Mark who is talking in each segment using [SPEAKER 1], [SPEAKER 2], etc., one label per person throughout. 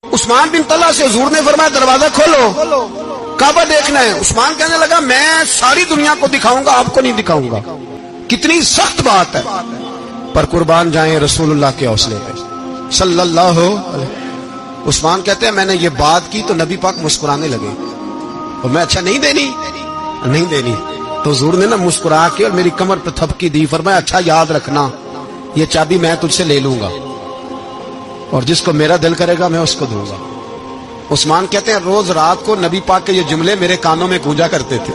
[SPEAKER 1] عثمان بن طلحہ سے حضور نے فرمایا دروازہ کھولو، کعبہ دیکھنا ہے۔ عثمان کہنے لگا میں ساری دنیا کو دکھاؤں گا، آپ کو نہیں دکھاؤں گا۔ کتنی سخت بات ہے، پر قربان جائیں رسول اللہ کے حوصلے پہ صلی اللہ علیہ۔ عثمان کہتے ہیں میں نے یہ بات کی تو نبی پاک مسکرانے لگے، اور میں اچھا نہیں دینی تو حضور نے نا مسکرا کے اور میری کمر پہ تھپکی دی، فرمایا اچھا یاد رکھنا یہ چابی میں تجھ سے لے لوں گا، اور جس کو میرا دل کرے گا میں اس کو دوں گا۔ عثمان کہتے ہیں روز رات کو نبی پاک کے یہ جملے میرے کانوں میں گونجا کرتے تھے،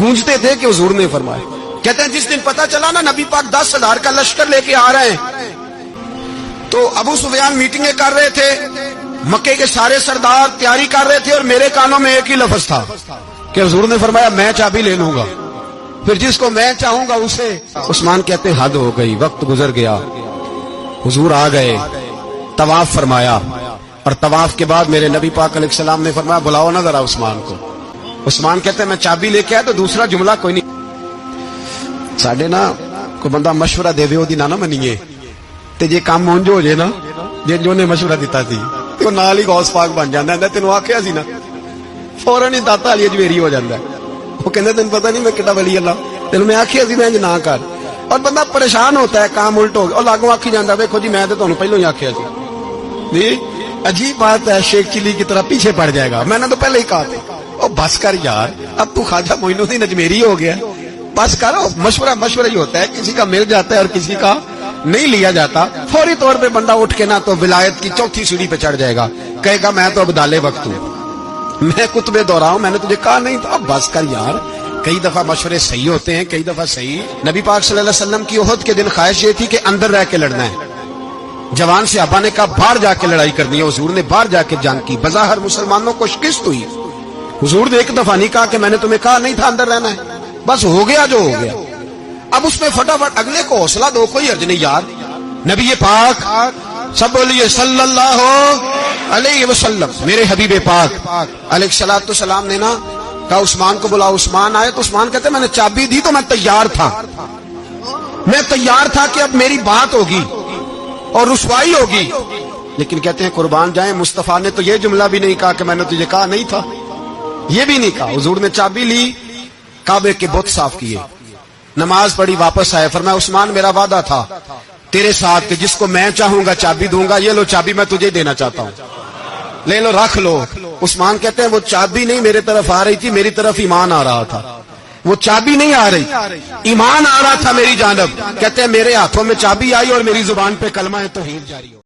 [SPEAKER 1] گونجتے تھے کہ حضور نے فرمایا۔ کہتے ہیں جس دن پتا چلا نا نبی پاک 10,000 کا لشکر لے کے آ رہے ہیں، تو ابو سفیان میٹنگیں کر رہے تھے، مکے کے سارے سردار تیاری کر رہے تھے، اور میرے کانوں میں ایک ہی لفظ تھا کہ حضور نے فرمایا میں چابی لے لوں گا، پھر جس کو میں چاہوں گا اسے۔ عثمان کہتے ہیں حد ہو گئی، وقت گزر گیا، حضور آ گئے، طواف فرمایا، اور طواف کے بعد میرے نبی پاک علیہ السلام نے فرمایا بلاؤ نا ذرا عثمان کو۔ عثمان کہتے ہیں میں چابی لے کے آیا تو دوسرا جملہ کوئی نہیں۔ ساڈے نا کوئی بندہ مشورہ دے وہ نہ منیے تے جے کام مونج ہو جائے نا، جو نے مشورہ دیتا سی تو نال ہی غوث پاک بن جاتا ہے۔ تینوں آخیا سی نا، فوراً ہی داتا علی اجمیری ہو جاتا ہے۔ وہ کہتے تین پتہ نہیں میں کڈا ولی اللہ، تینوں میں آخیا سی میں نہ کر، اور بندہ پریشان ہوتا ہے کام الٹ ہو گیا، اور لاگوں آخی جاتا دیکھو جی میں تو تمہیں پہلو ہی آخیا سی۔ جی عجیب بات ہے، شیخ چلی کی طرح پیچھے پڑ جائے گا، میں نے تو پہلے ہی کہا تھا او بس کر یار، اب تو خواجہ معین الدین اجمیری ہو گیا، بس کرو۔ مشورہ ہی ہوتا ہے، کسی کا مل جاتا ہے اور کسی کا نہیں لیا جاتا۔ فوری طور پہ بندہ اٹھ کے نا تو ولایت کی چوتھی سیڑھی پہ چڑھ جائے گا، کہے گا میں تو اب دالے وقت ہوں، میں کتبے دہراؤں، میں نے تجھے کہا نہیں تھا، اب بس کر یار۔ کئی دفعہ مشورے صحیح ہوتے ہیں، کئی دفعہ صحیح۔ نبی پاک صلی اللہ علیہ وسلم کی احد کے دن خواہش یہ تھی کہ اندر رہ کے لڑنا ہے۔ جوان صحابہ نے کہا باہر جا کے لڑائی کرنی ہے، حضور نے باہر جا کے جنگ کی، بظاہر مسلمانوں کو شکست ہوئی۔ حضور نے ایک دفعہ نہیں کہا کہ میں نے تمہیں کہا نہیں تھا اندر رہنا ہے، بس ہو گیا جو ہو گیا۔ اب اس میں فٹافٹ اگلے کو حوصلہ دو، کوئی حرج نہیں یار۔ نبی پاک سب بولیے صلی اللہ علیہ وسلم، میرے حبیب پاک علیہ الصلوۃ والسلام نے نا کہا عثمان کو بلاؤ۔ عثمان آئے تو عثمان کہتے میں نے چابی دی تو میں تیار تھا کہ اب میری بات ہوگی اور رسوائی ہوگی، لیکن کہتے ہیں قربان جائیں مصطفیٰ نے تو یہ جملہ بھی نہیں کہا کہ میں نے تجھے کہا نہیں تھا، یہ بھی نہیں کہا۔ حضور نے چابی لی، کعبے کے بت صاف کیے، نماز پڑھی، واپس آئے، فرمایا عثمان میرا وعدہ تھا تیرے ساتھ کہ جس کو میں چاہوں گا چابی دوں گا، یہ لو چابی میں تجھے دینا چاہتا ہوں، لے لو رکھ لو۔ عثمان کہتے ہیں وہ چابی نہیں میرے طرف آ رہی تھی، میری طرف ایمان آ رہا تھا، وہ چابی نہیں آ رہی، ایمان آ رہا تھا میری جانب۔ کہتے ہیں میرے ہاتھوں میں چابی آئی اور میری زبان پہ کلمہ توحید جاری ہو۔